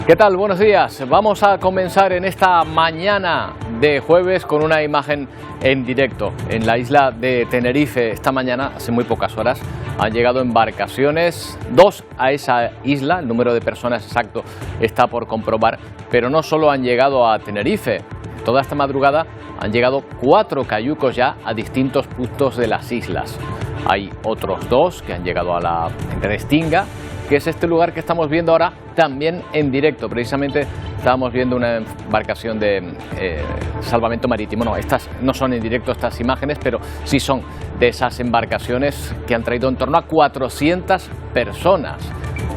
¿Qué tal? Buenos días. Vamos a comenzar en esta mañana de jueves con una imagen en directo. En la isla de Tenerife esta mañana, hace muy pocas horas, han llegado embarcaciones, 2 a esa isla, el número de personas exacto está por comprobar, pero no solo han llegado a Tenerife, toda esta madrugada han llegado 4 cayucos ya a distintos puntos de las islas. Hay otros 2 que han llegado a la Restinga, que es este lugar que estamos viendo ahora también en directo. Precisamente estábamos viendo una embarcación de salvamento marítimo. No, estas no son en directo estas imágenes, pero sí son de esas embarcaciones que han traído en torno a 400 personas.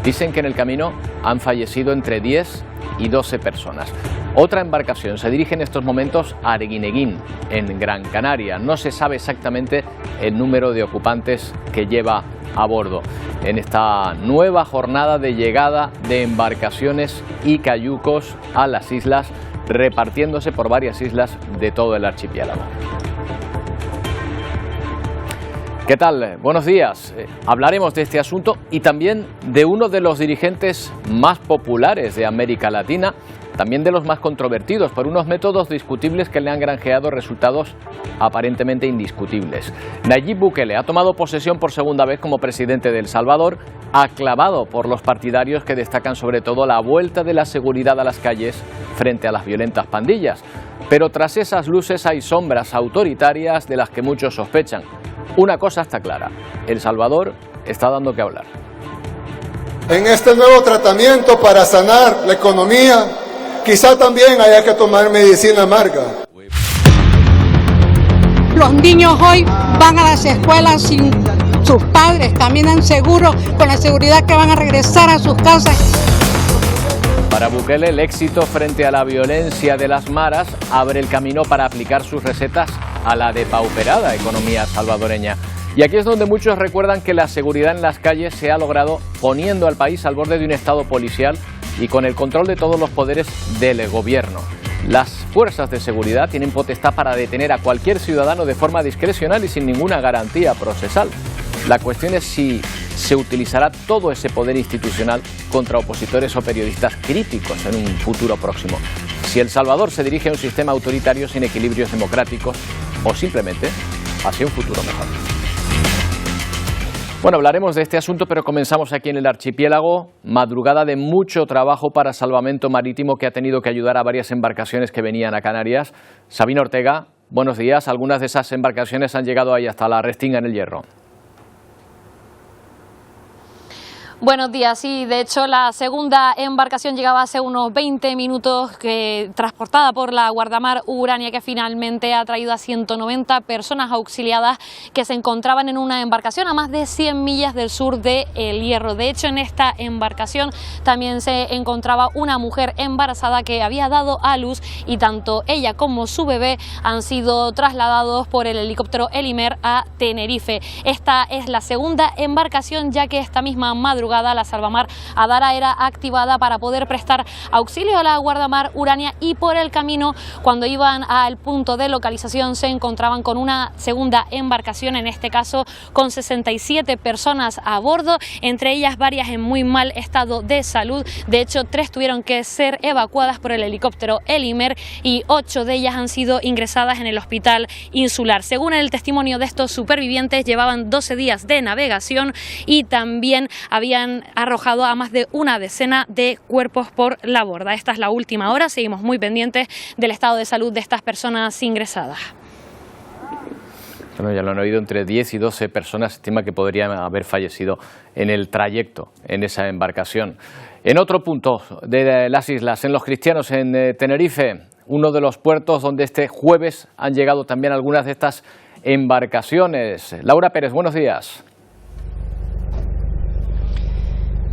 Dicen que en el camino han fallecido entre 10 y 12 personas. Otra embarcación se dirige en estos momentos a Arguineguín, en Gran Canaria. No se sabe exactamente el número de ocupantes que lleva a bordo en esta nueva jornada de llegada de embarcaciones y cayucos a las islas, repartiéndose por varias islas de todo el archipiélago. ¿Qué tal? Buenos días. Hablaremos de este asunto y también de uno de los dirigentes más populares de América Latina, también de los más controvertidos por unos métodos discutibles que le han granjeado resultados aparentemente indiscutibles. Nayib Bukele ha tomado posesión por segunda vez como presidente de El Salvador, aclamado por los partidarios que destacan sobre todo la vuelta de la seguridad a las calles frente a las violentas pandillas. Pero tras esas luces hay sombras autoritarias de las que muchos sospechan. Una cosa está clara, El Salvador está dando que hablar. En este nuevo tratamiento para sanar la economía, quizá también haya que tomar medicina amarga. Los niños hoy van a las escuelas sin sus padres, caminan seguros, con la seguridad que van a regresar a sus casas. Para Bukele, el éxito frente a la violencia de las maras abre el camino para aplicar sus recetas a la depauperada economía salvadoreña. Y aquí es donde muchos recuerdan que la seguridad en las calles se ha logrado poniendo al país al borde de un estado policial y con el control de todos los poderes del gobierno. Las fuerzas de seguridad tienen potestad para detener a cualquier ciudadano de forma discrecional y sin ninguna garantía procesal. La cuestión es si se utilizará todo ese poder institucional contra opositores o periodistas críticos en un futuro próximo. Si El Salvador se dirige a un sistema autoritario sin equilibrios democráticos o simplemente hacia un futuro mejor. Bueno, hablaremos de este asunto, pero comenzamos aquí en el archipiélago. Madrugada de mucho trabajo para salvamento marítimo que ha tenido que ayudar a varias embarcaciones que venían a Canarias. Sabina Ortega, buenos días. Algunas de esas embarcaciones han llegado ahí hasta la Restinga en el Hierro. Buenos días, sí, de hecho la segunda embarcación llegaba hace unos 20 minutos, transportada por la Guardamar Urania, que finalmente ha traído a 190 personas auxiliadas que se encontraban en una embarcación a más de 100 millas del sur de El Hierro. De hecho, en esta embarcación también se encontraba una mujer embarazada que había dado a luz y tanto ella como su bebé han sido trasladados por el helicóptero Elimer a Tenerife. Esta es la segunda embarcación, ya que esta misma madrugada la Salvamar Adara era activada para poder prestar auxilio a la Guardamar Urania y por el camino, cuando iban al punto de localización, se encontraban con una segunda embarcación, en este caso con 67 personas a bordo, entre ellas varias en muy mal estado de salud. De hecho, 3 tuvieron que ser evacuadas por el helicóptero Elimer y 8 de ellas han sido ingresadas en el hospital insular. Según el testimonio de estos supervivientes, llevaban 12 días de navegación y también habían arrojado a más de una decena de cuerpos por la borda. Esta es la última hora, seguimos muy pendientes del estado de salud de estas personas ingresadas. Bueno, ya lo han oído, entre 10 y 12 personas se estima que podrían haber fallecido en el trayecto en esa embarcación. En otro punto de las islas, en Los Cristianos, en Tenerife, uno de los puertos donde este jueves han llegado también algunas de estas embarcaciones. Laura Pérez, buenos días.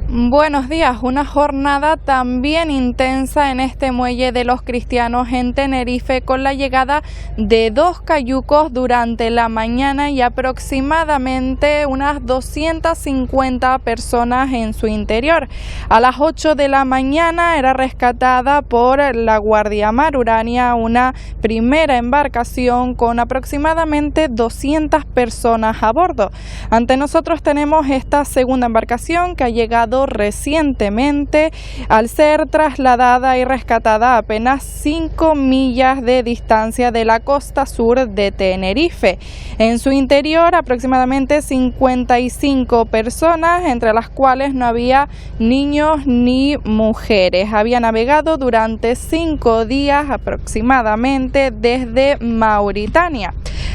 Buenos días, una jornada también intensa en este muelle de Los Cristianos en Tenerife, con la llegada de 2 cayucos durante la mañana y aproximadamente unas 250 personas en su interior. A las 8 de la mañana era rescatada por la Guardamar Urania, una primera embarcación con aproximadamente 200 personas a bordo. Ante nosotros tenemos esta segunda embarcación que ha llegado llegado recientemente al ser trasladada y rescatada a apenas 5 millas de distancia de la costa sur de Tenerife. En su interior aproximadamente 55 personas, entre las cuales no había niños ni mujeres. Había navegado durante 5 días aproximadamente desde Mauritania.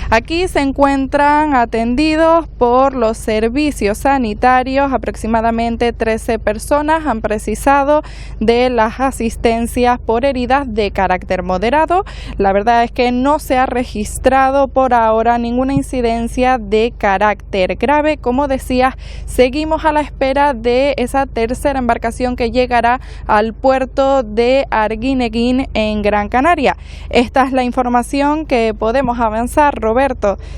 Aquí se encuentran atendidos por los servicios sanitarios. Aproximadamente 13 personas han precisado de las asistencias por heridas de carácter moderado. La verdad es que no se ha registrado por ahora ninguna incidencia de carácter grave. Como decía, seguimos a la espera de esa tercera embarcación que llegará al puerto de Arguineguín en Gran Canaria. Esta es la información que podemos avanzar, Roberto.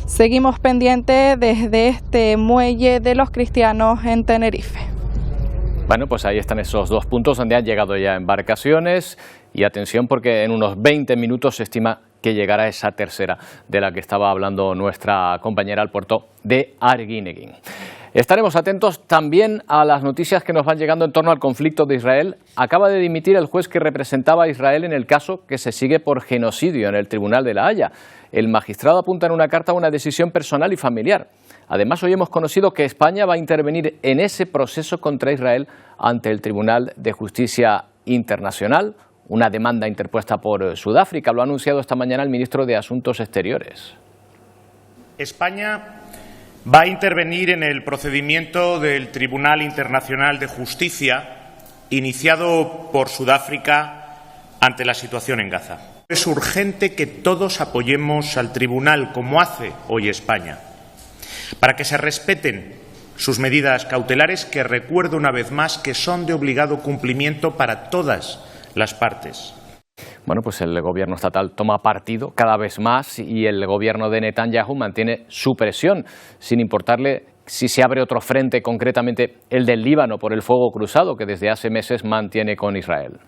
Seguimos pendientes desde este muelle de los cristianos en Tenerife. Bueno, pues ahí están esos 2 puntos donde han llegado ya embarcaciones y atención porque en unos 20 minutos se estima que llegará esa tercera de la que estaba hablando nuestra compañera al puerto de Arguineguín. Estaremos atentos también a las noticias que nos van llegando en torno al conflicto de Israel. Acaba de dimitir el juez que representaba a Israel en el caso que se sigue por genocidio en el Tribunal de La Haya. El magistrado apunta en una carta a una decisión personal y familiar. Además, hoy hemos conocido que España va a intervenir en ese proceso contra Israel ante el Tribunal de Justicia Internacional, una demanda interpuesta por Sudáfrica. Lo ha anunciado esta mañana el ministro de Asuntos Exteriores. España va a intervenir en el procedimiento del Tribunal Internacional de Justicia iniciado por Sudáfrica ante la situación en Gaza. Es urgente que todos apoyemos al Tribunal, como hace hoy España, para que se respeten sus medidas cautelares, que recuerdo una vez más que son de obligado cumplimiento para todas las partes. Bueno, pues el gobierno estatal toma partido cada vez más y el gobierno de Netanyahu mantiene su presión, sin importarle si se abre otro frente, concretamente el del Líbano, por el fuego cruzado que desde hace meses mantiene con Israel.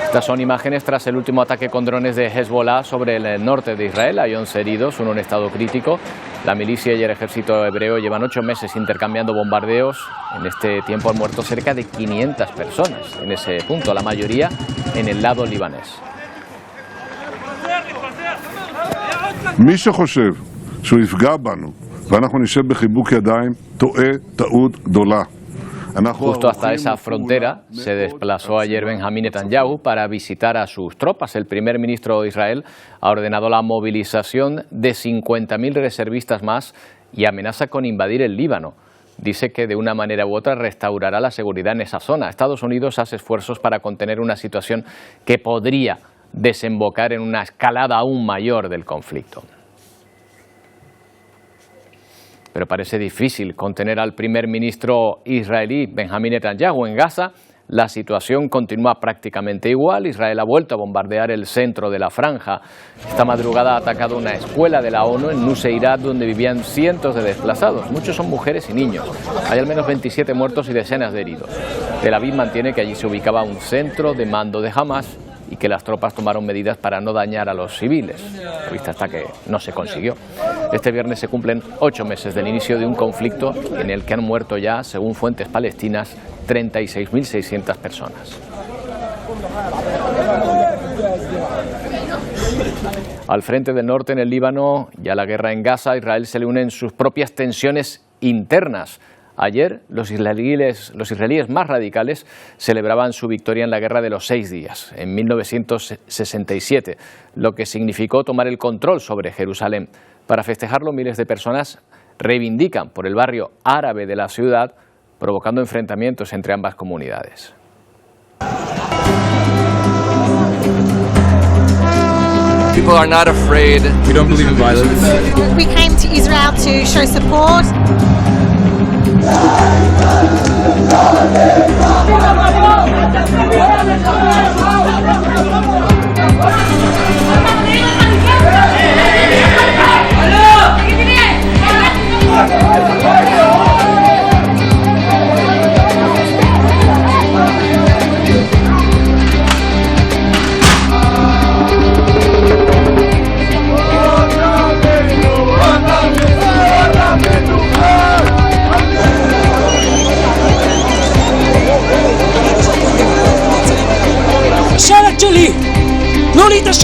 Estas son imágenes tras el último ataque con drones de Hezbollah sobre el norte de Israel. Hay 11 heridos, uno en estado crítico. La milicia y el ejército hebreo llevan 8 meses intercambiando bombardeos. En este tiempo han muerto cerca de 500 personas en ese punto, la mayoría en el lado libanés. מי שחושב שהוא יפגע בנו ואנחנו נשב בחיבוק ידיים טועה טעות גדולה. Justo hasta esa frontera se desplazó ayer Benjamín Netanyahu para visitar a sus tropas. El primer ministro de Israel ha ordenado la movilización de 50.000 reservistas más y amenaza con invadir el Líbano. Dice que de una manera u otra restaurará la seguridad en esa zona. Estados Unidos hace esfuerzos para contener una situación que podría desembocar en una escalada aún mayor del conflicto. Pero parece difícil contener al primer ministro israelí Benjamín Netanyahu en Gaza. La situación continúa prácticamente igual. Israel ha vuelto a bombardear el centro de la franja. Esta madrugada ha atacado una escuela de la ONU en Nuseirat, donde vivían cientos de desplazados. Muchos son mujeres y niños. Hay al menos 27 muertos y decenas de heridos. Tel Aviv mantiene que allí se ubicaba un centro de mando de Hamas y que las tropas tomaron medidas para no dañar a los civiles, vista hasta que no se consiguió. Este viernes se cumplen 8 meses del inicio de un conflicto en el que han muerto ya, según fuentes palestinas, 36.600 personas. Al frente del norte, en el Líbano, y a la guerra en Gaza, a Israel se le unen sus propias tensiones internas. Ayer, los israelíes más radicales celebraban su victoria en la Guerra de los 6 días, en 1967, lo que significó tomar el control sobre Jerusalén. Para festejarlo, miles de personas reivindican por el barrio árabe de la ciudad, provocando enfrentamientos entre ambas comunidades. People are not afraid. We don't believe in violence. We came to Israel to show support. En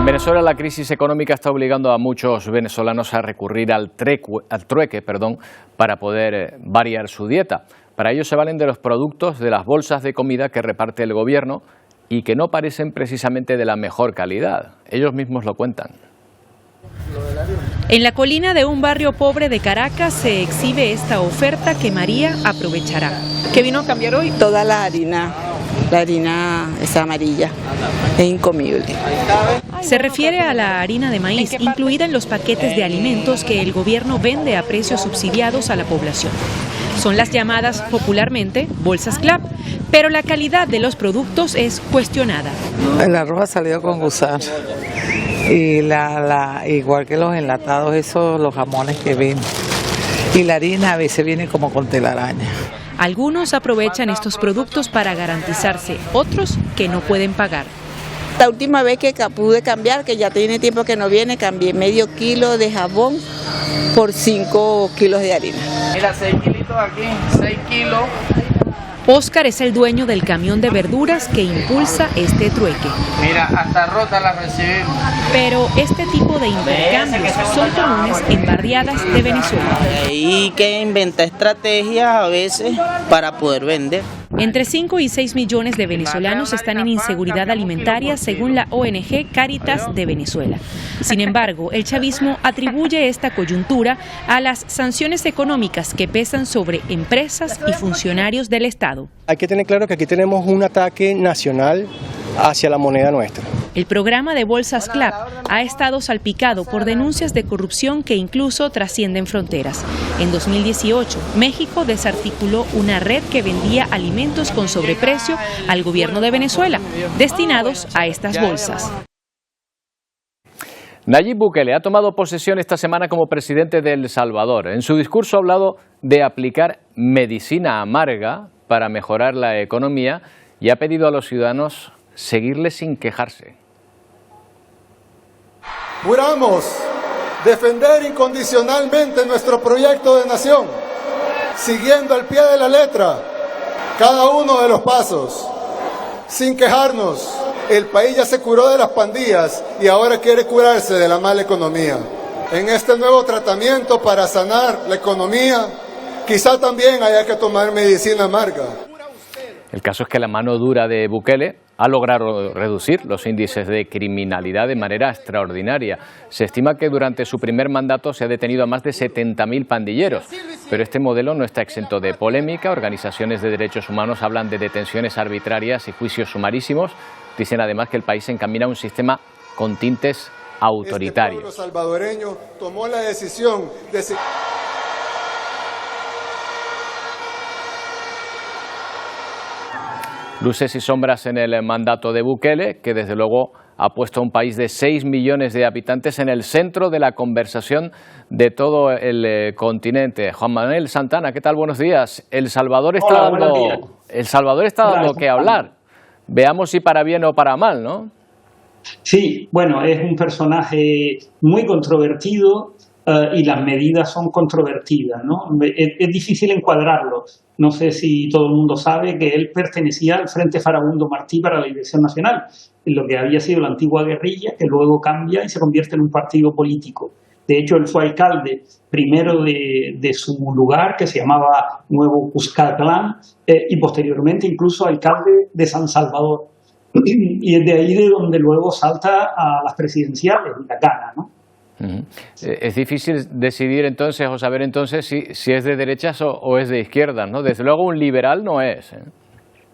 Venezuela la crisis económica está obligando a muchos venezolanos a recurrir al trueque, para poder variar su dieta. Para ello se valen de los productos de las bolsas de comida que reparte el gobierno y que no parecen precisamente de la mejor calidad. Ellos mismos lo cuentan. En la colina de un barrio pobre de Caracas se exhibe esta oferta que María aprovechará. ¿Qué vino a cambiar hoy? Toda la harina es amarilla, es incomible. Se refiere a la harina de maíz incluida en los paquetes de alimentos que el gobierno vende a precios subsidiados a la población. Son las llamadas popularmente bolsas CLAP, pero la calidad de los productos es cuestionada. El arroz ha salido con gusano y igual que los enlatados, los jamones que ven. Y la harina a veces viene como con telaraña. Algunos aprovechan estos productos para garantizarse, otros que no pueden pagar. La última vez que pude cambiar, que ya tiene tiempo que no viene, cambié medio kilo de jabón por 5 kilos de harina. Mira, 6 kilitos aquí, 6 kilos. Óscar es el dueño del camión de verduras que impulsa este trueque. Mira, hasta rota la recibimos. Pero este tipo de intercambios son comunes en barriadas de Venezuela. Hay que inventar estrategias a veces para poder vender. Entre 5 y 6 millones de venezolanos están en inseguridad alimentaria según la ONG Cáritas de Venezuela. Sin embargo, el chavismo atribuye esta coyuntura a las sanciones económicas que pesan sobre empresas y funcionarios del Estado. Hay que tener claro que aquí tenemos un ataque nacional hacia la moneda nuestra. El programa de bolsas CLAP ha estado salpicado por denuncias de corrupción que incluso trascienden fronteras. En 2018, México desarticuló una red que vendía alimentos con sobreprecio al gobierno de Venezuela, destinados a estas bolsas. Nayib Bukele ha tomado posesión esta semana como presidente de El Salvador. En su discurso ha hablado de aplicar medicina amarga para mejorar la economía y ha pedido a los ciudadanos seguirle sin quejarse. Juramos defender incondicionalmente nuestro proyecto de nación, siguiendo al pie de la letra cada uno de los pasos, sin quejarnos. El país ya se curó de las pandillas y ahora quiere curarse de la mala economía. En este nuevo tratamiento para sanar la economía, quizá también haya que tomar medicina amarga. El caso es que la mano dura de Bukele ha logrado reducir los índices de criminalidad de manera extraordinaria. Se estima que durante su primer mandato se ha detenido a más de 70.000 pandilleros. Pero este modelo no está exento de polémica. Organizaciones de derechos humanos hablan de detenciones arbitrarias y juicios sumarísimos. Dicen además que el país se encamina a un sistema con tintes autoritarios. Este pueblo salvadoreño tomó la decisión de... Luces y sombras en el mandato de Bukele, que desde luego ha puesto a un país de 6 millones de habitantes en el centro de la conversación de todo el continente. Juan Manuel Santana, ¿qué tal? Buenos días. El Salvador está dando que hablar. Veamos si para bien o para mal, ¿no? Sí, bueno, es un personaje muy controvertido y las medidas son controvertidas, ¿no? Es difícil encuadrarlo. No sé si todo el mundo sabe que él pertenecía al Frente Farabundo Martí para la Liberación Nacional, lo que había sido la antigua guerrilla, que luego cambia y se convierte en un partido político. De hecho, él fue alcalde primero de su lugar, que se llamaba Nuevo Cuscatlán, y posteriormente incluso alcalde de San Salvador. Y es de ahí de donde luego salta a las presidenciales y la gana, ¿no? Es difícil decidir entonces o saber entonces si es de derechas o es de izquierdas, ¿no? Desde luego un liberal no es.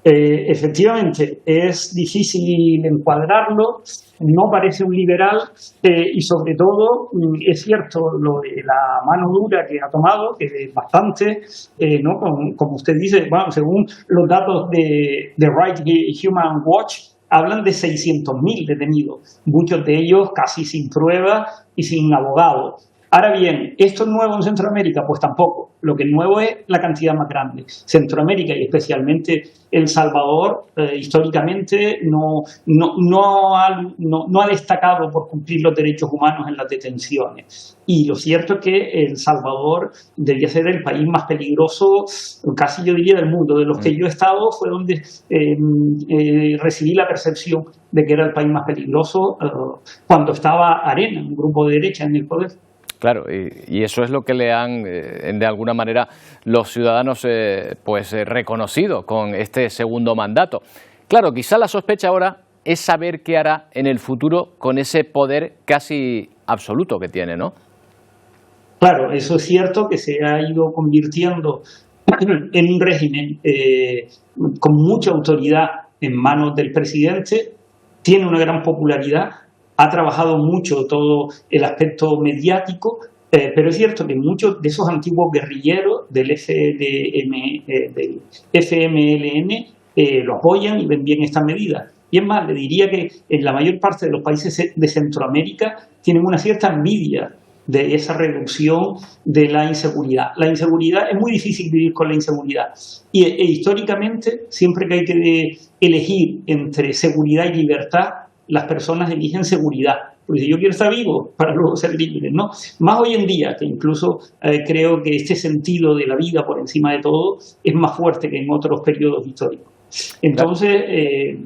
Efectivamente, es difícil encuadrarlo, no parece un liberal y sobre todo es cierto lo de la mano dura que ha tomado, que es bastante, ¿no? Como usted dice, bueno, según los datos de Right Human Watch, hablan de 600.000 detenidos, muchos de ellos casi sin pruebas y sin abogado. Ahora bien, ¿esto es nuevo en Centroamérica? Pues tampoco. Lo que es nuevo es la cantidad más grande. Centroamérica y especialmente El Salvador históricamente no ha destacado por cumplir los derechos humanos en las detenciones. Y lo cierto es que El Salvador debía ser el país más peligroso, casi yo diría, del mundo. De los que yo he estado fue donde recibí la percepción de que era el país más peligroso cuando estaba Arena, un grupo de derecha en el poder. Claro, y eso es lo que le han, de alguna manera, los ciudadanos reconocido con este segundo mandato. Claro, quizá la sospecha ahora es saber qué hará en el futuro con ese poder casi absoluto que tiene, ¿no? Claro, eso es cierto, que se ha ido convirtiendo en un régimen con mucha autoridad en manos del presidente, tiene una gran popularidad, ha trabajado mucho todo el aspecto mediático, pero es cierto que muchos de esos antiguos guerrilleros del FMLN lo apoyan y ven bien estas medidas. Y es más, le diría que en la mayor parte de los países de Centroamérica tienen una cierta envidia de esa reducción de la inseguridad. La inseguridad, es muy difícil vivir con la inseguridad. E históricamente, siempre que hay que elegir entre seguridad y libertad, las personas eligen seguridad. Porque si yo quiero estar vivo para luego ser libre, ¿no? Más hoy en día, que incluso creo que este sentido de la vida por encima de todo es más fuerte que en otros periodos históricos. Entonces,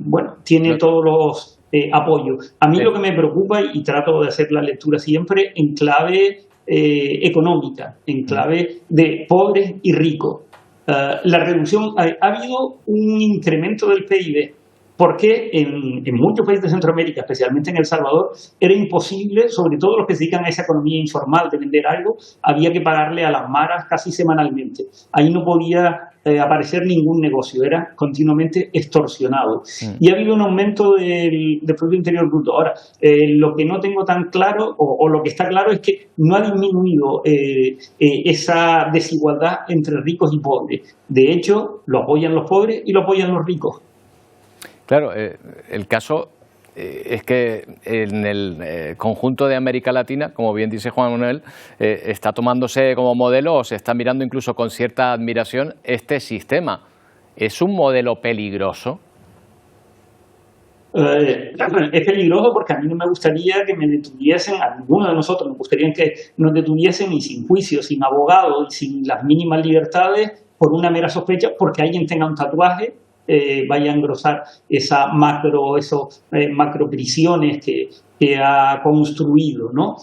tiene todos los apoyos. A mí lo que me preocupa, y trato de hacer la lectura siempre en clave económica, en clave de pobres y ricos. La reducción, ha habido un incremento del PIB, porque en muchos países de Centroamérica, especialmente en El Salvador, era imposible, sobre todo los que se dedican a esa economía informal de vender algo, había que pagarle a las maras casi semanalmente. Ahí no podía aparecer ningún negocio, era continuamente extorsionado. Y ha habido un aumento del Producto Interior Bruto. Ahora, lo que no tengo tan claro, o lo que está claro, es que no ha disminuido esa desigualdad entre ricos y pobres. De hecho, lo apoyan los pobres y lo apoyan los ricos. Claro, el caso es que en el conjunto de América Latina, como bien dice Juan Manuel, está tomándose como modelo, o se está mirando incluso con cierta admiración este sistema. ¿Es un modelo peligroso? Es peligroso porque a mí no me gustaría que me detuviesen, a ninguno de nosotros nos gustaría que nos detuviesen, y sin juicio, sin abogado y sin las mínimas libertades, por una mera sospecha, porque alguien tenga un tatuaje, vaya a engrosar esos macro prisiones que ha construido, ¿no?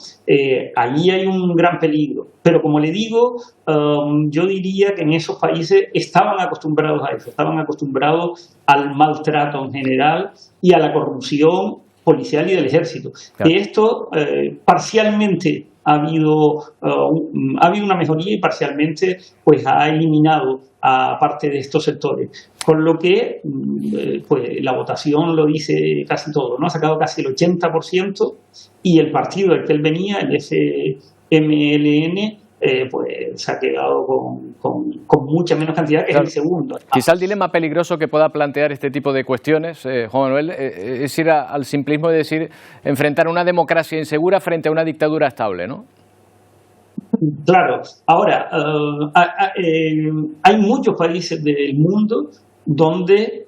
Ahí hay un gran peligro. Pero como le digo, yo diría que en esos países estaban acostumbrados a eso, estaban acostumbrados al maltrato en general y a la corrupción policial y del ejército. Claro. De esto parcialmente ha habido una mejoría, y parcialmente pues ha eliminado a parte de estos sectores, con lo que pues la votación lo dice casi todo, ¿no? Ha sacado casi el 80%, y el partido del que él venía, el FMLN, pues se ha quedado con mucha menos cantidad, que claro, es el segundo. Quizá el dilema peligroso que pueda plantear este tipo de cuestiones, Juan Manuel, es ir al simplismo de decir, enfrentar una democracia insegura frente a una dictadura estable, ¿no? Claro. Ahora, hay muchos países del mundo donde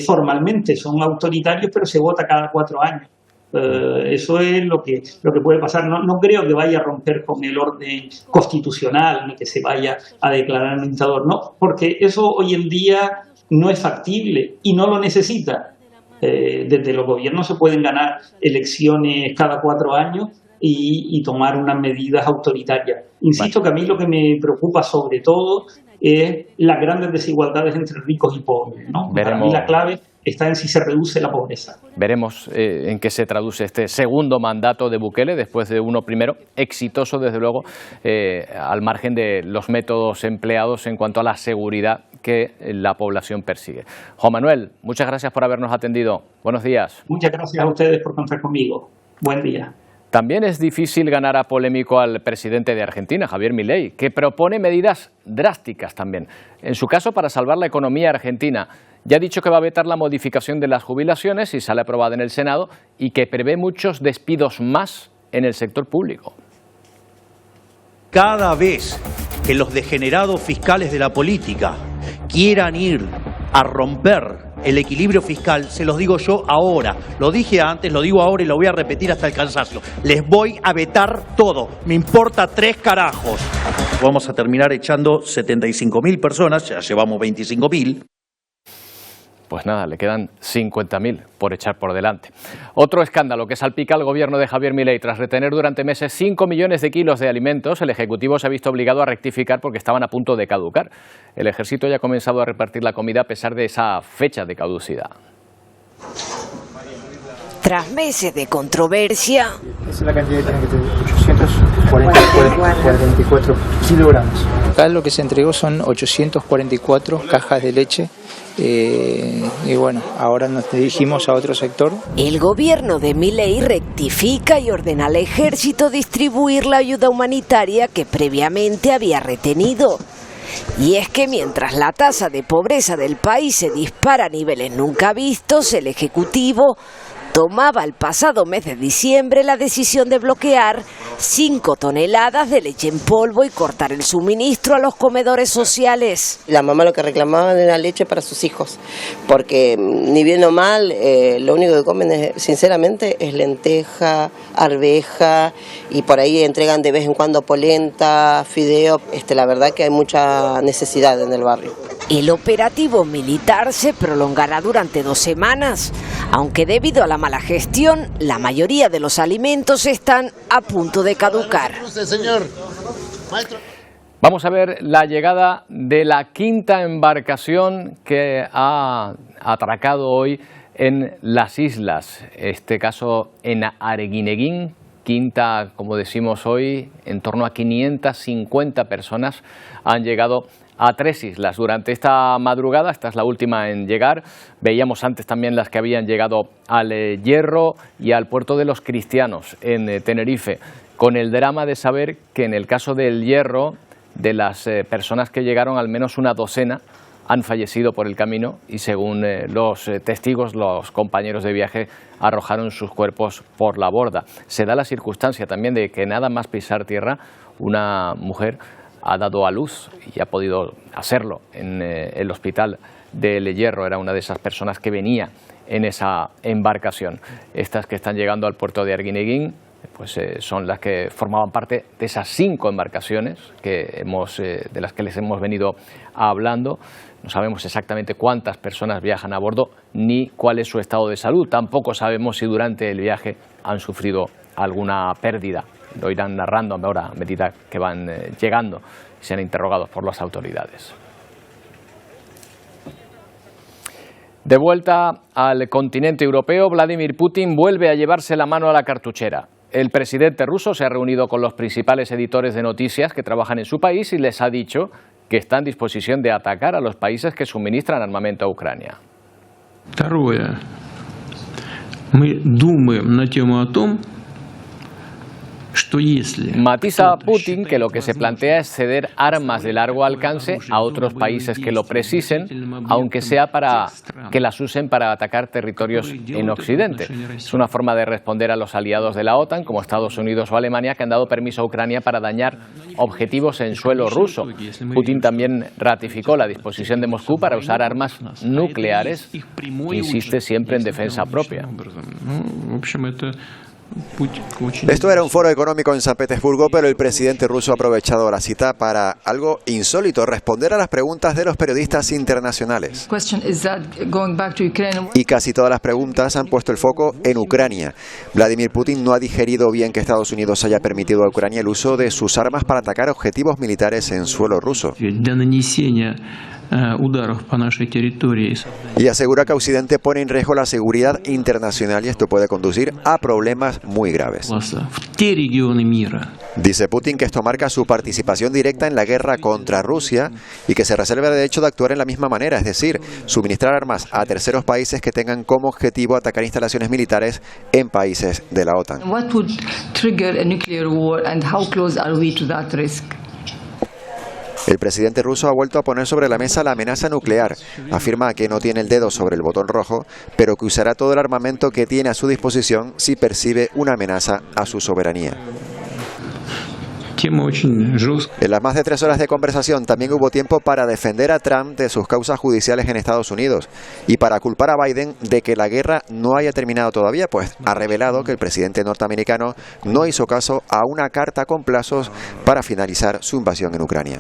formalmente son autoritarios, pero se vota cada 4 años. Eso es lo que puede pasar. No creo que vaya a romper con el orden constitucional, ni que se vaya a declarar un dictador, no, porque eso hoy en día no es factible y no lo necesita. Desde los gobiernos se pueden ganar elecciones cada 4 años y tomar unas medidas autoritarias. Insisto que a mí lo que me preocupa sobre todo es las grandes desigualdades entre ricos y pobres, ¿no? Para mí la clave está en si se reduce la pobreza. Veremos en qué se traduce este segundo mandato de Bukele, después de uno primero exitoso, desde luego, al margen de los métodos empleados en cuanto a la seguridad que la población persigue. Juan Manuel, muchas gracias por habernos atendido. Buenos días. Muchas gracias a ustedes por contar conmigo. Buen día. También es difícil ganar a polémico al presidente de Argentina, Javier Milei, que propone medidas drásticas también. En su caso, para salvar la economía argentina, ya ha dicho que va a vetar la modificación de las jubilaciones si sale aprobada en el Senado, y que prevé muchos despidos más en el sector público. cada vez que los degenerados fiscales de la política quieran ir a romper el equilibrio fiscal, se los digo yo ahora, lo dije antes, lo digo ahora y lo voy a repetir hasta el cansancio. Les voy a vetar todo, me importa 3 carajos. Vamos a terminar echando 75.000 personas, ya llevamos 25.000. Pues nada, le quedan 50.000 por echar por delante. Otro escándalo que salpica al gobierno de Javier Milei. Tras retener durante meses 5 millones de kilos de alimentos, el Ejecutivo se ha visto obligado a rectificar porque estaban a punto de caducar. El Ejército ya ha comenzado a repartir la comida a pesar de esa fecha de caducidad. Tras meses de controversia, esa es la cantidad que tiene que tener, 844 kilogramos. Acá lo que se entregó son 844 cajas de leche. Y bueno, ahora nos dirigimos a otro sector. El gobierno de Milei rectifica y ordena al ejército distribuir la ayuda humanitaria que previamente había retenido. Y es que mientras la tasa de pobreza del país se dispara a niveles nunca vistos, el Ejecutivo tomaba el pasado mes de diciembre la decisión de bloquear 5 toneladas de leche en polvo y cortar el suministro a los comedores sociales. La mamá lo que reclamaban era leche para sus hijos, porque ni bien o mal, lo único que comen, sinceramente, es lenteja, arveja, y por ahí entregan de vez en cuando polenta, fideo. La verdad que hay mucha necesidad en el barrio. El operativo militar se prolongará durante 2 semanas, aunque debido a la mala gestión, la mayoría de los alimentos están a punto de caducar. Vamos a ver la llegada de la 5ª embarcación que ha atracado hoy en las islas, este caso en Arguineguín. 5ª, como decimos hoy, en torno a 550 personas han llegado a 3 islas durante esta madrugada. Esta es la última en llegar. Veíamos antes también las que habían llegado al Hierro y al puerto de los Cristianos en Tenerife, con el drama de saber que en el caso del Hierro, de las personas que llegaron, al menos una docena han fallecido por el camino y según los testigos, los compañeros de viaje arrojaron sus cuerpos por la borda. Se da la circunstancia también de que nada más pisar tierra, una mujer ha dado a luz y ha podido hacerlo en el hospital del Hierro. Era una de esas personas que venía en esa embarcación. Estas que están llegando al puerto de Arguineguín pues son las que formaban parte de esas 5 embarcaciones que de las que les hemos venido hablando. No sabemos exactamente cuántas personas viajan a bordo ni cuál es su estado de salud. Tampoco sabemos si durante el viaje han sufrido alguna pérdida. Lo irán narrando ahora a medida que van llegando y sean interrogados por las autoridades. De vuelta al continente europeo, Vladimir Putin vuelve a llevarse la mano a la cartuchera. El presidente ruso se ha reunido con los principales editores de noticias que trabajan en su país y les ha dicho que está en disposición de atacar a los países que suministran armamento a Ucrania. Второе. Мы думаем на тему о том, Matiza Putin que lo que se plantea es ceder armas de largo alcance a otros países que lo precisen, aunque sea para que las usen para atacar territorios en Occidente. Es una forma de responder a los aliados de la OTAN, como Estados Unidos o Alemania, que han dado permiso a Ucrania para dañar objetivos en suelo ruso. Putin también ratificó la disposición de Moscú para usar armas nucleares, insiste siempre en defensa propia. Esto era un foro económico en San Petersburgo, pero el presidente ruso ha aprovechado la cita para algo insólito, responder a las preguntas de los periodistas internacionales. Y casi todas las preguntas han puesto el foco en Ucrania. Vladimir Putin no ha digerido bien que Estados Unidos haya permitido a Ucrania el uso de sus armas para atacar objetivos militares en suelo ruso. Y asegura que Occidente pone en riesgo la seguridad internacional y esto puede conducir a problemas muy graves. Dice Putin que esto marca su participación directa en la guerra contra Rusia y que se reserva el derecho de actuar en la misma manera, es decir, suministrar armas a terceros países que tengan como objetivo atacar instalaciones militares en países de la OTAN. El presidente ruso ha vuelto a poner sobre la mesa la amenaza nuclear. Afirma que no tiene el dedo sobre el botón rojo, pero que usará todo el armamento que tiene a su disposición si percibe una amenaza a su soberanía. En las más de 3 horas de conversación también hubo tiempo para defender a Trump de sus causas judiciales en Estados Unidos y para culpar a Biden de que la guerra no haya terminado todavía, pues ha revelado que el presidente norteamericano no hizo caso a una carta con plazos para finalizar su invasión en Ucrania.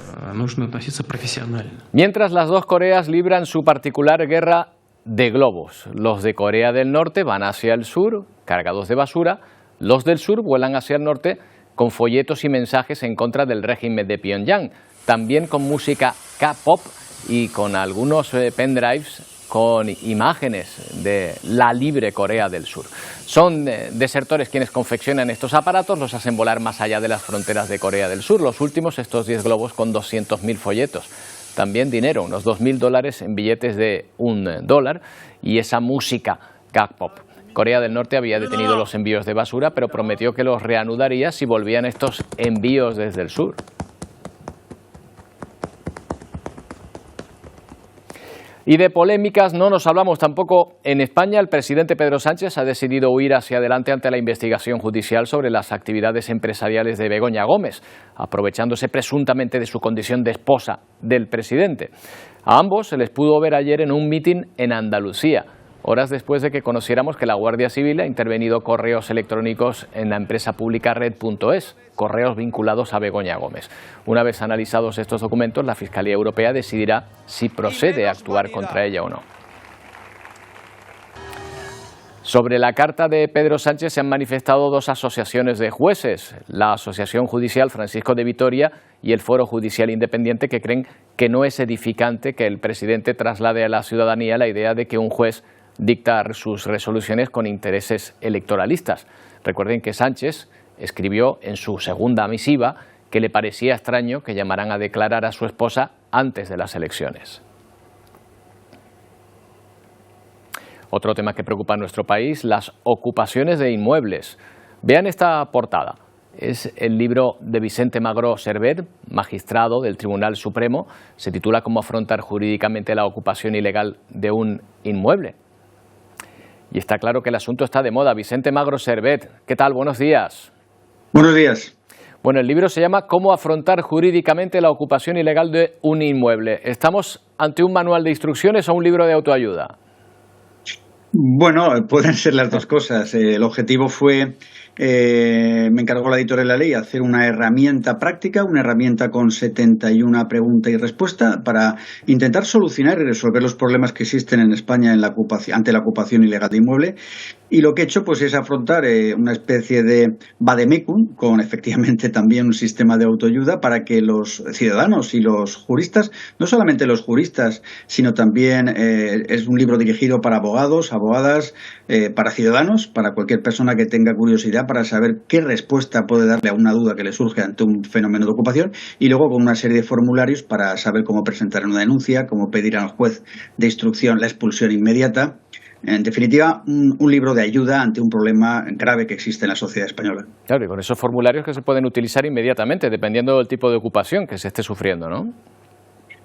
Mientras las dos Coreas libran su particular guerra de globos, los de Corea del Norte van hacia el sur cargados de basura, los del sur vuelan hacia el norte con folletos y mensajes en contra del régimen de Pyongyang, también con música K-pop y con algunos pendrives con imágenes de la libre Corea del Sur. Son desertores quienes confeccionan estos aparatos, los hacen volar más allá de las fronteras de Corea del Sur. Los últimos, estos 10 globos con 200.000 folletos. También dinero, unos $2.000 en billetes de $1 y esa música K-pop. Corea del Norte había detenido los envíos de basura, pero prometió que los reanudaría si volvían estos envíos desde el sur. Y de polémicas no nos hablamos tampoco en España. El presidente Pedro Sánchez ha decidido huir hacia adelante ante la investigación judicial sobre las actividades empresariales de Begoña Gómez, aprovechándose presuntamente de su condición de esposa del presidente. A ambos se les pudo ver ayer en un mitin en Andalucía, horas después de que conociéramos que la Guardia Civil ha intervenido correos electrónicos en la empresa pública Red.es, correos vinculados a Begoña Gómez. Una vez analizados estos documentos, la Fiscalía Europea decidirá si procede a actuar contra ella o no. Sobre la carta de Pedro Sánchez se han manifestado dos asociaciones de jueces, la Asociación Judicial Francisco de Vitoria y el Foro Judicial Independiente, que creen que no es edificante que el presidente traslade a la ciudadanía la idea de que un juez dictar sus resoluciones con intereses electoralistas. Recuerden que Sánchez escribió en su segunda misiva que le parecía extraño que llamaran a declarar a su esposa antes de las elecciones. Otro tema que preocupa a nuestro país, las ocupaciones de inmuebles. Vean esta portada. Es el libro de Vicente Magro Servet, magistrado del Tribunal Supremo. Se titula «Cómo afrontar jurídicamente la ocupación ilegal de un inmueble». Y está claro que el asunto está de moda. Vicente Magro Servet, ¿qué tal? Buenos días. Buenos días. Bueno, el libro se llama «Cómo afrontar jurídicamente la ocupación ilegal de un inmueble». ¿Estamos ante un manual de instrucciones o un libro de autoayuda? Bueno, pueden ser las dos cosas. El objetivo fue, me encargó la editorial de la ley, hacer una herramienta práctica, una herramienta con 71 preguntas y respuestas para intentar solucionar y resolver los problemas que existen en España en ante la ocupación ilegal de inmueble. Y lo que he hecho pues es afrontar una especie de vademecum con efectivamente también un sistema de autoayuda para que los ciudadanos y los juristas, no solamente los juristas, sino también es un libro dirigido para abogados, abogadas, para ciudadanos, para cualquier persona que tenga curiosidad para saber qué respuesta puede darle a una duda que le surge ante un fenómeno de ocupación, y luego con una serie de formularios para saber cómo presentar una denuncia, cómo pedir al juez de instrucción la expulsión inmediata. En definitiva, un libro de ayuda ante un problema grave que existe en la sociedad española. Claro, y con esos formularios que se pueden utilizar inmediatamente, dependiendo del tipo de ocupación que se esté sufriendo, ¿no?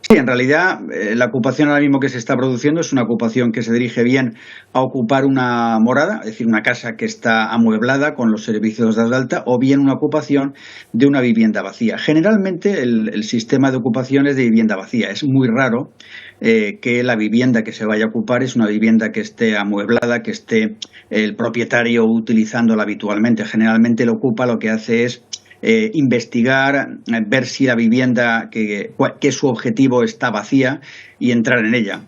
Sí, en realidad la ocupación ahora mismo que se está produciendo es una ocupación que se dirige bien a ocupar una morada, es decir, una casa que está amueblada con los servicios de alta, o bien una ocupación de una vivienda vacía. Generalmente el sistema de ocupación es de vivienda vacía. Es muy raro que la vivienda que se vaya a ocupar es una vivienda que esté amueblada, que esté el propietario utilizándola habitualmente. Generalmente el ocupa lo que hace es investigar, ver si la vivienda que su objetivo está vacía y entrar en ella.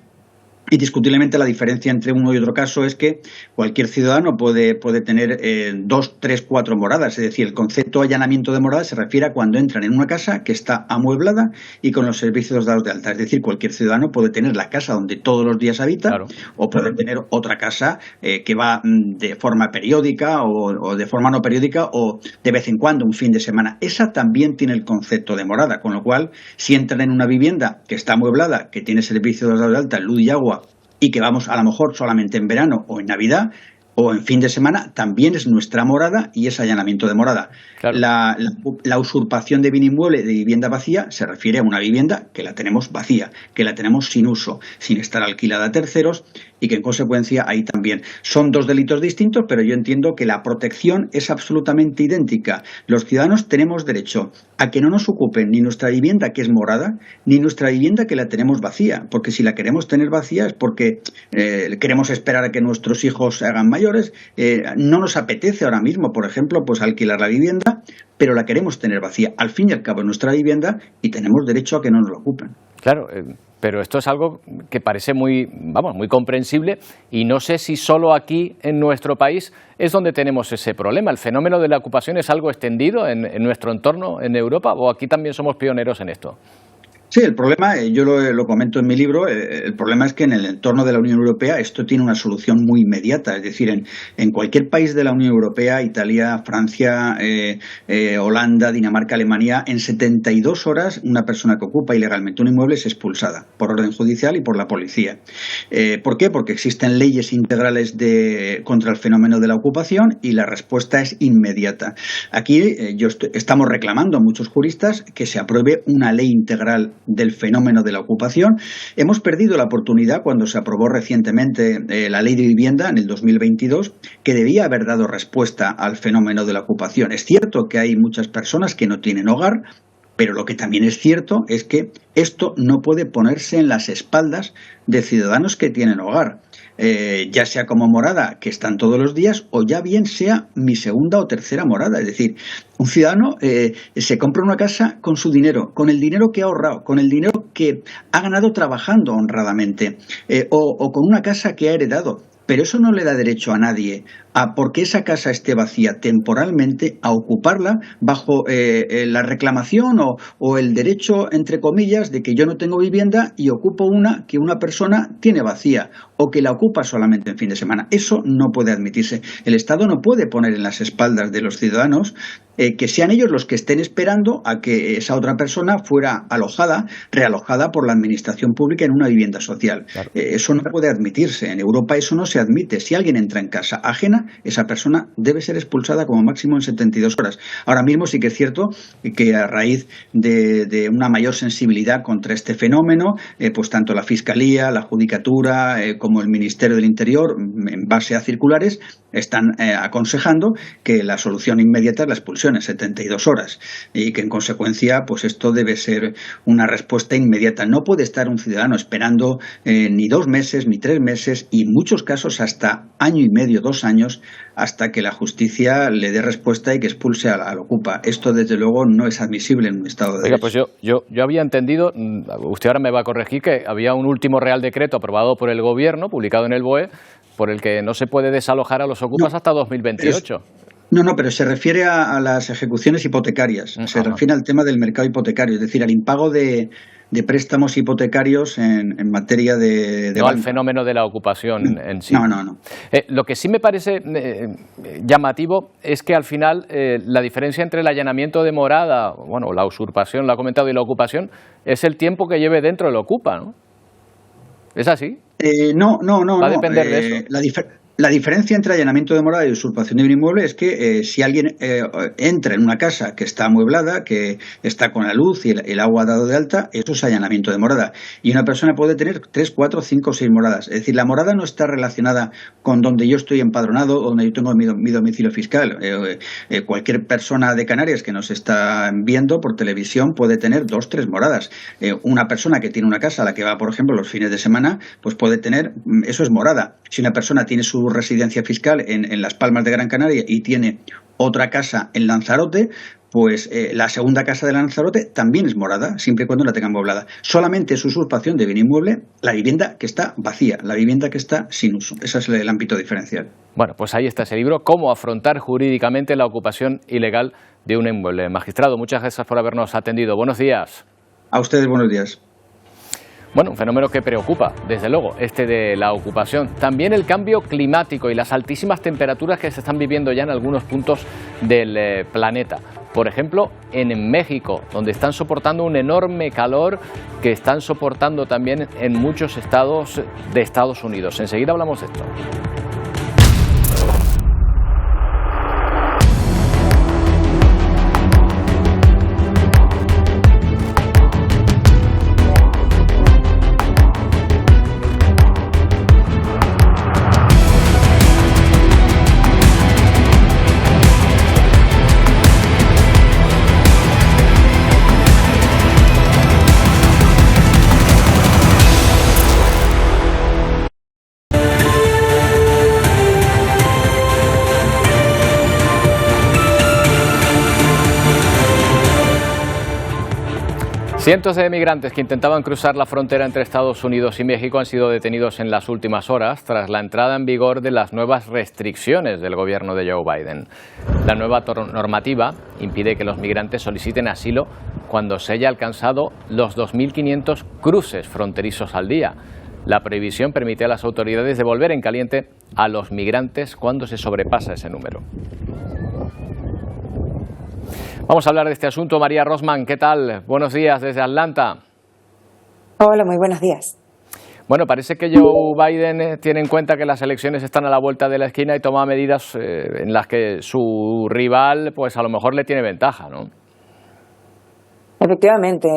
Indiscutiblemente la diferencia entre uno y otro caso es que cualquier ciudadano puede tener 2, 3, 4 moradas. Es decir, el concepto de allanamiento de morada se refiere a cuando entran en una casa que está amueblada y con los servicios dados de alta. Es decir, cualquier ciudadano puede tener la casa donde todos los días habita, claro, o puede tener otra casa que va de forma periódica o de forma no periódica o de vez en cuando, un fin de semana. Esa también tiene el concepto de morada, con lo cual, si entran en una vivienda que está amueblada, que tiene servicios dados de alta, luz y agua, y que vamos a lo mejor solamente en verano o en Navidad o en fin de semana, también es nuestra morada y es allanamiento de morada. Claro. La usurpación de bien inmueble de vivienda vacía se refiere a una vivienda que la tenemos vacía, que la tenemos sin uso, sin estar alquilada a terceros, y que en consecuencia ahí también. Son dos delitos distintos, pero yo entiendo que la protección es absolutamente idéntica. Los ciudadanos tenemos derecho a que no nos ocupen ni nuestra vivienda, que es morada, ni nuestra vivienda, que la tenemos vacía, porque si la queremos tener vacía es porque queremos esperar a que nuestros hijos se hagan mayores, no nos apetece ahora mismo, por ejemplo, pues alquilar la vivienda, pero la queremos tener vacía. Al fin y al cabo es nuestra vivienda y tenemos derecho a que no nos la ocupen. Claro, pero esto es algo que parece muy comprensible, y no sé si solo aquí en nuestro país es donde tenemos ese problema. ¿El fenómeno de la ocupación es algo extendido en nuestro entorno en Europa, o aquí también somos pioneros en esto? Sí, el problema, yo lo comento en mi libro, el problema es que en el entorno de la Unión Europea esto tiene una solución muy inmediata. Es decir, en cualquier país de la Unión Europea, Italia, Francia, Holanda, Dinamarca, Alemania, en 72 horas una persona que ocupa ilegalmente un inmueble es expulsada por orden judicial y por la policía. ¿Por qué? Porque existen leyes integrales contra el fenómeno de la ocupación y la respuesta es inmediata. Aquí estamos reclamando, muchos juristas, que se apruebe una ley integral del fenómeno de la ocupación. Hemos perdido la oportunidad cuando se aprobó recientemente la ley de vivienda en el 2022, que debía haber dado respuesta al fenómeno de la ocupación. Es cierto que hay muchas personas que no tienen hogar, pero lo que también es cierto es que esto no puede ponerse en las espaldas de ciudadanos que tienen hogar. Ya sea como morada, que están todos los días, o ya bien sea mi segunda o tercera morada. Es decir, un ciudadano se compra una casa con su dinero, con el dinero que ha ahorrado, con el dinero que ha ganado trabajando honradamente, o con una casa que ha heredado. Pero eso no le da derecho a nadie a, porque esa casa esté vacía temporalmente, a ocuparla bajo la reclamación o el derecho, entre comillas, de que yo no tengo vivienda y ocupo una que una persona tiene vacía o que la ocupa solamente en fin de semana. Eso no puede admitirse. El Estado no puede poner en las espaldas de los ciudadanos que sean ellos los que estén esperando a que esa otra persona fuera realojada por la administración pública en una vivienda social. Claro. Eso no puede admitirse. En Europa eso no se admite. Si alguien entra en casa ajena, esa persona debe ser expulsada como máximo en 72 horas. Ahora mismo sí que es cierto que a raíz de una mayor sensibilidad contra este fenómeno, pues tanto la Fiscalía, la Judicatura, como el Ministerio del Interior, en base a circulares, están aconsejando que la solución inmediata es la expulsión en 72 horas y que en consecuencia pues esto debe ser una respuesta inmediata. No puede estar un ciudadano esperando ni 2 meses ni 3 meses y en muchos casos hasta año y medio, 2 años, hasta que la justicia le dé respuesta y que expulse al ocupa. Esto desde luego no es admisible en un Estado de derecho. Oiga, pues yo había entendido, usted ahora me va a corregir, que había un último Real Decreto aprobado por el Gobierno, publicado en el BOE, por el que no se puede desalojar a los ocupas hasta 2028. Pero se refiere a las ejecuciones hipotecarias, se refiere al tema del mercado hipotecario, es decir, al impago de préstamos hipotecarios en materia de no al fenómeno de la ocupación en sí. No. Lo que sí me parece llamativo es que al final la diferencia entre el allanamiento de morada, bueno, la usurpación, lo ha comentado, y la ocupación, es el tiempo que lleve dentro el ocupa, ¿no? ¿Es así? No. Va a depender de eso. La diferencia entre allanamiento de morada y usurpación de un inmueble es que si alguien entra en una casa que está amueblada, que está con la luz y el agua dado de alta, eso es allanamiento de morada. Y una persona puede tener 3, 4, 5 o 6 moradas. Es decir, la morada no está relacionada con donde yo estoy empadronado o donde yo tengo mi domicilio fiscal. Cualquier persona de Canarias que nos está viendo por televisión puede tener 2, 3 moradas. Una persona que tiene una casa a la que va, por ejemplo, los fines de semana, pues puede tener, eso es morada. Si una persona tiene su residencia fiscal en Las Palmas de Gran Canaria y tiene otra casa en Lanzarote, pues la segunda casa de Lanzarote también es morada, siempre y cuando la tenga amueblada. Solamente es usurpación de bien inmueble la vivienda que está vacía, la vivienda que está sin uso. Ese es el ámbito diferencial. Bueno, pues ahí está ese libro, Cómo afrontar jurídicamente la ocupación ilegal de un inmueble. Magistrado, muchas gracias por habernos atendido. Buenos días. A ustedes, buenos días. Bueno, un fenómeno que preocupa, desde luego, este de la ocupación. También el cambio climático y las altísimas temperaturas que se están viviendo ya en algunos puntos del planeta. Por ejemplo, en México, donde están soportando un enorme calor que están soportando también en muchos estados de Estados Unidos. Enseguida hablamos de esto. Cientos de migrantes que intentaban cruzar la frontera entre Estados Unidos y México han sido detenidos en las últimas horas tras la entrada en vigor de las nuevas restricciones del gobierno de Joe Biden. La nueva normativa impide que los migrantes soliciten asilo cuando se haya alcanzado los 2.500 cruces fronterizos al día. La prohibición permite a las autoridades devolver en caliente a los migrantes cuando se sobrepasa ese número. Vamos a hablar de este asunto. María Rosman, ¿qué tal? Buenos días desde Atlanta. Hola, muy buenos días. Bueno, parece que Joe Biden tiene en cuenta que las elecciones están a la vuelta de la esquina y toma medidas en las que su rival, pues a lo mejor le tiene ventaja, ¿no? Efectivamente,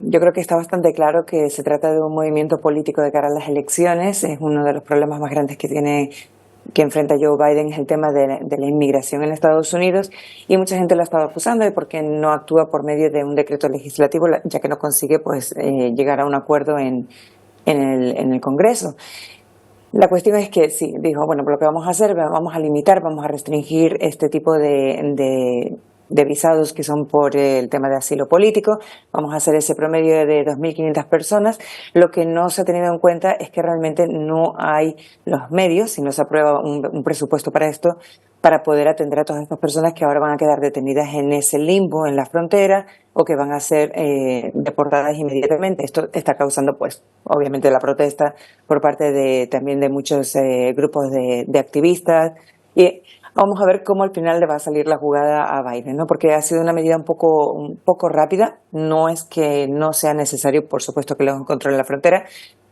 yo creo que está bastante claro que se trata de un movimiento político de cara a las elecciones. Es uno de los problemas más grandes que enfrenta Joe Biden, es el tema de la inmigración en Estados Unidos, y mucha gente lo ha estado acusando de por qué no actúa por medio de un decreto legislativo, ya que no consigue llegar a un acuerdo en el Congreso. La cuestión es que sí, dijo, bueno, pues lo que vamos a hacer, vamos a limitar, vamos a restringir este tipo de visados que son por el tema de asilo político. Vamos a hacer ese promedio de 2.500 personas. Lo que no se ha tenido en cuenta es que realmente no hay los medios, si no se aprueba un presupuesto para esto, para poder atender a todas estas personas que ahora van a quedar detenidas en ese limbo en la frontera o que van a ser deportadas inmediatamente. Esto está causando, pues, obviamente la protesta por parte también de muchos grupos de activistas. Y vamos a ver cómo al final le va a salir la jugada a Biden, ¿no? Porque ha sido una medida un poco rápida. No es que no sea necesario, por supuesto, que los controlen la frontera,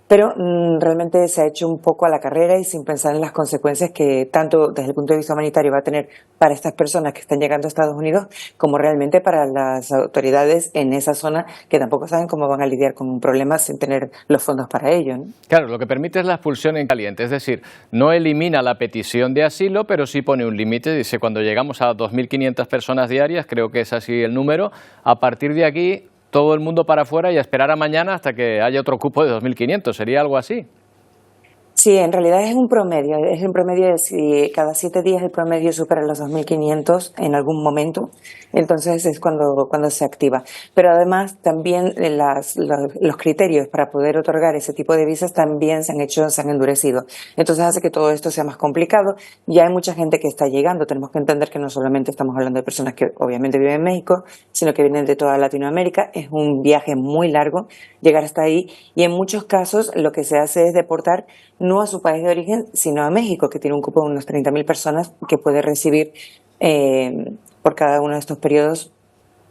pero realmente se ha hecho un poco a la carrera y sin pensar en las consecuencias que tanto desde el punto de vista humanitario va a tener para estas personas que están llegando a Estados Unidos, como realmente para las autoridades en esa zona, que tampoco saben cómo van a lidiar con un problema sin tener los fondos para ello, ¿no? Claro, lo que permite es la expulsión en caliente, es decir, no elimina la petición de asilo, pero sí pone un límite. Dice, cuando llegamos a 2.500 personas diarias, creo que es así el número, a partir de aquí todo el mundo para afuera y a esperar a mañana hasta que haya otro cupo de 2.500. ¿Sería algo así? Sí, en realidad es un promedio. Es un promedio de si cada 7 días el promedio supera los 2.500 en algún momento, entonces es cuando se activa. Pero además también los criterios para poder otorgar ese tipo de visas también se han endurecido. Entonces hace que todo esto sea más complicado. Ya hay mucha gente que está llegando. Tenemos que entender que no solamente estamos hablando de personas que obviamente viven en México, sino que vienen de toda Latinoamérica. Es un viaje muy largo llegar hasta ahí, y en muchos casos lo que se hace es deportar no a su país de origen, sino a México, que tiene un cupo de unos 30.000 personas que puede recibir por cada uno de estos periodos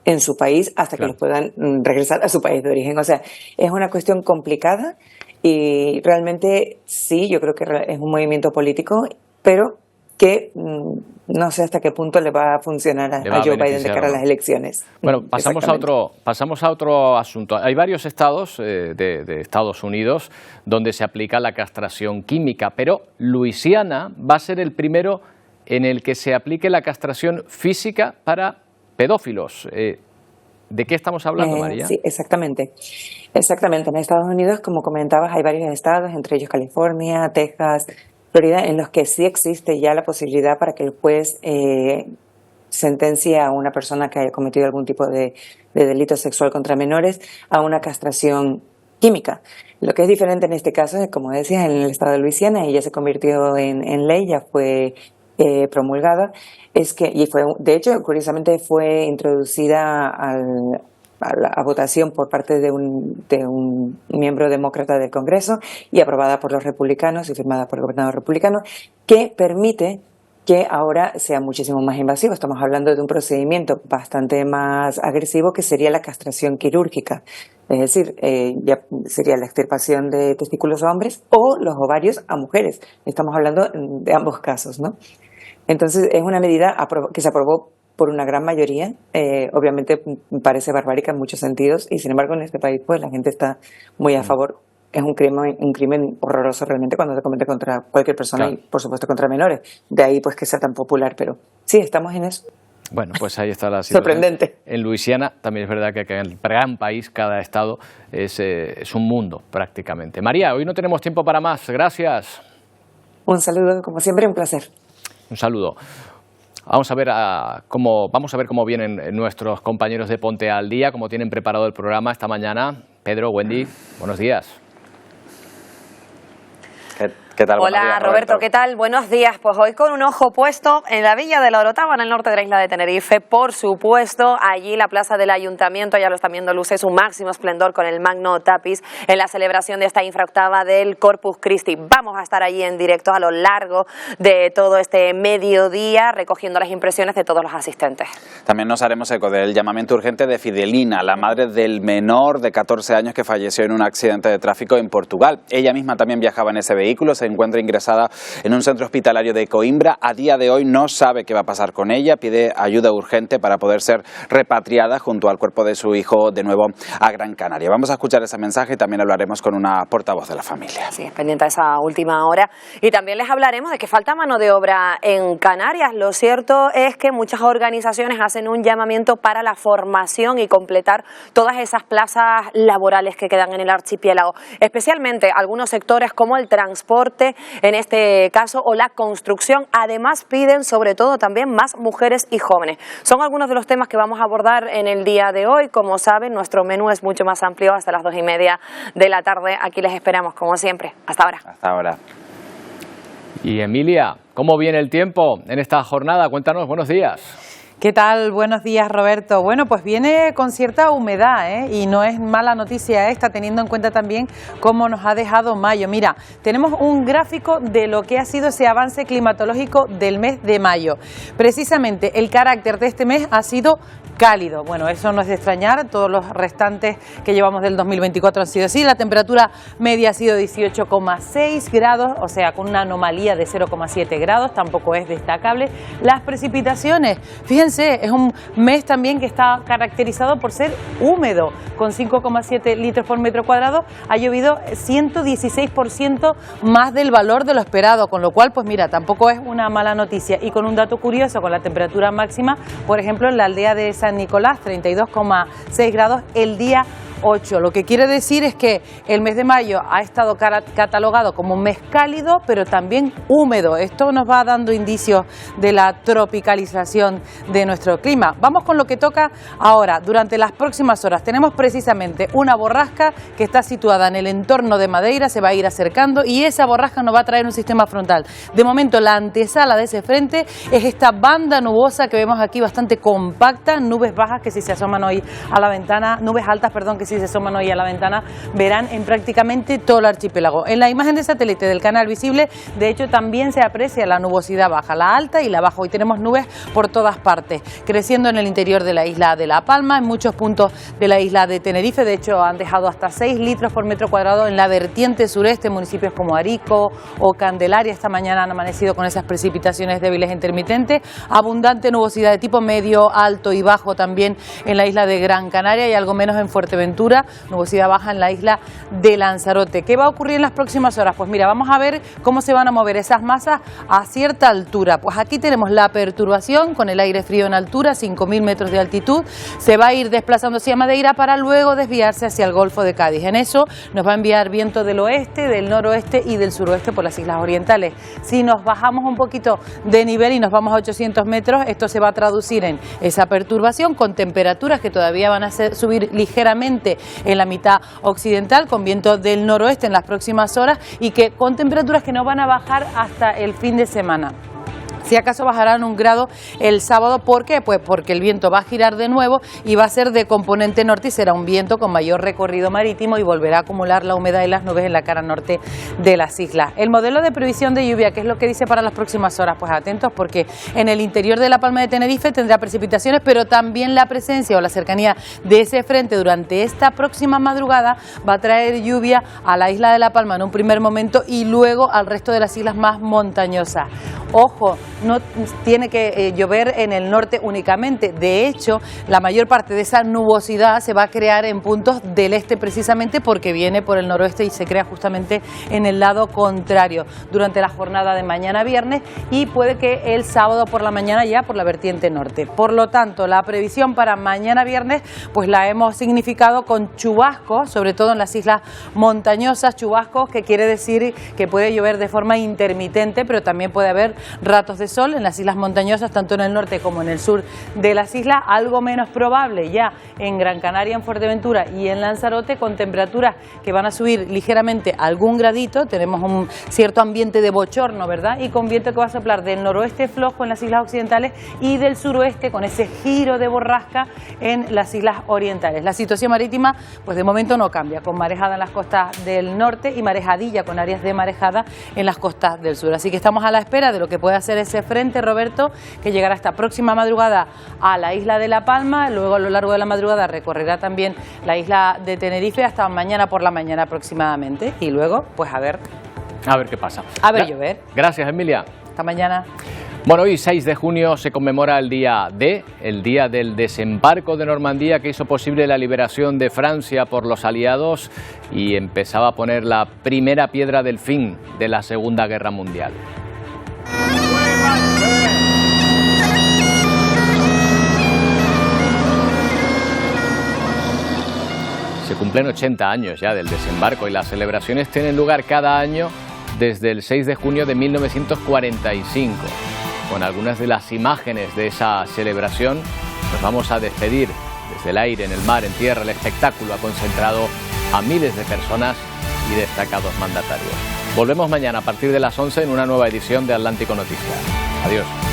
en su país hasta que los puedan regresar a su país de origen. O sea, es una cuestión complicada y realmente sí, yo creo que es un movimiento político, pero que no sé hasta qué punto le va a funcionar a Joe Biden de cara a las elecciones. Bueno, pasamos a otro asunto. Hay varios estados de Estados Unidos donde se aplica la castración química, pero Luisiana va a ser el primero en el que se aplique la castración física para pedófilos. ¿De qué estamos hablando, María? Sí, exactamente. Exactamente. En Estados Unidos, como comentabas, hay varios estados, entre ellos California, Texas, Florida, en los que sí existe ya la posibilidad para que el juez sentencie a una persona que haya cometido algún tipo de delito sexual contra menores a una castración química. Lo que es diferente en este caso es, como decías, en el estado de Luisiana, y ya se convirtió en ley, ya fue promulgada, de hecho, curiosamente fue introducida a votación por parte de un miembro demócrata del Congreso y aprobada por los republicanos y firmada por el gobernador republicano, que permite que ahora sea muchísimo más invasivo. Estamos hablando de un procedimiento bastante más agresivo, que sería la castración quirúrgica. Es decir, ya sería la extirpación de testículos a hombres o los ovarios a mujeres. Estamos hablando de ambos casos, ¿no? Entonces, es una medida que se aprobó por una gran mayoría. Obviamente parece barbárica en muchos sentidos, y sin embargo en este país pues la gente está muy a favor. Es un crimen horroroso realmente cuando se comete contra cualquier persona, y por supuesto contra menores. De ahí pues que sea tan popular, pero sí, estamos en eso. Bueno, pues ahí está la situación. Sorprendente. En Luisiana también es verdad que en el gran país cada estado es un mundo prácticamente. María, hoy no tenemos tiempo para más. Gracias. Un saludo, como siempre, un placer. Un saludo. Vamos a ver cómo vienen nuestros compañeros de Ponte al Día, cómo tienen preparado el programa esta mañana. Pedro, Wendy, buenos días. ¿Qué tal? Hola Roberto, ¿qué tal? Buenos días. Pues hoy con un ojo puesto en la Villa de la Orotava, en el norte de la isla de Tenerife. Por supuesto, allí la plaza del Ayuntamiento, ya lo están viendo, luce su máximo esplendor con el magno tapiz en la celebración de esta infraoctava del Corpus Christi. Vamos a estar allí en directo a lo largo de todo este mediodía, recogiendo las impresiones de todos los asistentes. También nos haremos eco del llamamiento urgente de Fidelina, la madre del menor de 14 años que falleció en un accidente de tráfico en Portugal. Ella misma también viajaba en ese vehículo, se encuentra ingresada en un centro hospitalario de Coimbra. A día de hoy no sabe qué va a pasar con ella, pide ayuda urgente para poder ser repatriada junto al cuerpo de su hijo de nuevo a Gran Canaria. Vamos a escuchar ese mensaje y también hablaremos con una portavoz de la familia. Sí, es pendiente a esa última hora. Y también les hablaremos de que falta mano de obra en Canarias. Lo cierto es que muchas organizaciones hacen un llamamiento para la formación y completar todas esas plazas laborales que quedan en el archipiélago, especialmente algunos sectores como el transporte, en este caso, o la construcción. Además piden sobre todo también más mujeres y jóvenes. Son algunos de los temas que vamos a abordar en el día de hoy. Como saben, nuestro menú es mucho más amplio hasta las 2:30 de la tarde. Aquí les esperamos como siempre. Hasta ahora. Hasta ahora. Y Emilia, ¿cómo viene el tiempo en esta jornada? Cuéntanos, buenos días. ¿Qué tal? Buenos días, Roberto. Bueno, pues viene con cierta humedad, y no es mala noticia esta, teniendo en cuenta también cómo nos ha dejado mayo. Mira, tenemos un gráfico de lo que ha sido ese avance climatológico del mes de mayo. Precisamente el carácter de este mes ha sido cálido. Bueno, eso no es de extrañar, todos los restantes que llevamos del 2024 han sido así. La temperatura media ha sido 18,6 grados, o sea, con una anomalía de 0,7 grados, tampoco es destacable. Las precipitaciones, fíjense, es un mes también que está caracterizado por ser húmedo, con 5,7 litros por metro cuadrado, ha llovido 116% más del valor de lo esperado, con lo cual, pues mira, tampoco es una mala noticia. Y con un dato curioso, con la temperatura máxima, por ejemplo, en la aldea de San Nicolás, 32,6 grados el día 8. Lo que quiere decir es que el mes de mayo ha estado catalogado como un mes cálido, pero también húmedo. Esto nos va dando indicios de la tropicalización de nuestro clima. Vamos con lo que toca ahora. Durante las próximas horas tenemos precisamente una borrasca que está situada en el entorno de Madeira, se va a ir acercando y esa borrasca nos va a traer un sistema frontal. De momento la antesala de ese frente es esta banda nubosa que vemos aquí, bastante compacta, nubes bajas que si se asoman hoy a la ventana, nubes altas, perdón, que si se asoman hoy a la ventana, verán en prácticamente todo el archipiélago. En la imagen de satélite del canal visible, de hecho, también se aprecia la nubosidad baja, la alta y la baja. Hoy tenemos nubes por todas partes, creciendo en el interior de la isla de La Palma, en muchos puntos de la isla de Tenerife. De hecho, han dejado hasta 6 litros por metro cuadrado en la vertiente sureste, municipios como Arico o Candelaria. Esta mañana han amanecido con esas precipitaciones débiles e intermitentes. Abundante nubosidad de tipo medio, alto y bajo también en la isla de Gran Canaria y algo menos en Fuerteventura. Nubosidad baja en la isla de Lanzarote. ¿Qué va a ocurrir en las próximas horas? Pues mira, vamos a ver cómo se van a mover esas masas a cierta altura. Pues aquí tenemos la perturbación con el aire frío en altura, 5.000 metros de altitud. Se va a ir desplazando hacia Madeira para luego desviarse hacia el Golfo de Cádiz. En eso nos va a enviar viento del oeste, del noroeste y del suroeste por las islas orientales. Si nos bajamos un poquito de nivel y nos vamos a 800 metros, esto se va a traducir en esa perturbación con temperaturas que todavía van a subir ligeramente en la mitad occidental, con viento del noroeste en las próximas horas y que con temperaturas que no van a bajar hasta el fin de semana. Si acaso bajarán 1 grado el sábado. ¿Por qué? Pues porque el viento va a girar de nuevo y va a ser de componente norte y será un viento con mayor recorrido marítimo y volverá a acumular la humedad y las nubes en la cara norte de las islas. El modelo de previsión de lluvia, ¿qué es lo que dice para las próximas horas? Pues atentos, porque en el interior de La Palma de Tenerife tendrá precipitaciones, pero también la presencia o la cercanía de ese frente durante esta próxima madrugada va a traer lluvia a la isla de La Palma en un primer momento y luego al resto de las islas más montañosas. Ojo, no tiene que llover en el norte únicamente. De hecho, la mayor parte de esa nubosidad se va a crear en puntos del este precisamente porque viene por el noroeste y se crea justamente en el lado contrario durante la jornada de mañana viernes y puede que el sábado por la mañana ya por la vertiente norte. Por lo tanto, la previsión para mañana viernes pues la hemos significado con chubascos, sobre todo en las islas montañosas, chubascos que quiere decir que puede llover de forma intermitente, pero también puede haber ratos de de sol en las islas montañosas, tanto en el norte como en el sur de las islas, algo menos probable ya en Gran Canaria, en Fuerteventura y en Lanzarote, con temperaturas que van a subir ligeramente algún gradito. Tenemos un cierto ambiente de bochorno, ¿verdad? Y con viento que va a soplar del noroeste flojo en las islas occidentales y del suroeste con ese giro de borrasca en las islas orientales. La situación marítima, pues de momento no cambia, con marejada en las costas del norte y marejadilla con áreas de marejada en las costas del sur. Así que estamos a la espera de lo que puede hacer ese frente, Roberto, que llegará esta próxima madrugada a la isla de La Palma, luego a lo largo de la madrugada recorrerá también la isla de Tenerife hasta mañana por la mañana aproximadamente, y luego pues a ver qué pasa. A ver llover. Gracias, Emilia. Hasta mañana. Bueno, hoy 6 de junio se conmemora el día del desembarco de Normandía, que hizo posible la liberación de Francia por los aliados y empezaba a poner la primera piedra del fin de la Segunda Guerra Mundial. Se cumplen 80 años ya del desembarco y las celebraciones tienen lugar cada año desde el 6 de junio de 1945. Con algunas de las imágenes de esa celebración nos vamos a despedir. Desde el aire, en el mar, en tierra, el espectáculo ha concentrado a miles de personas y destacados mandatarios. Volvemos mañana a partir de las 11 en una nueva edición de Atlántico Noticias. Adiós.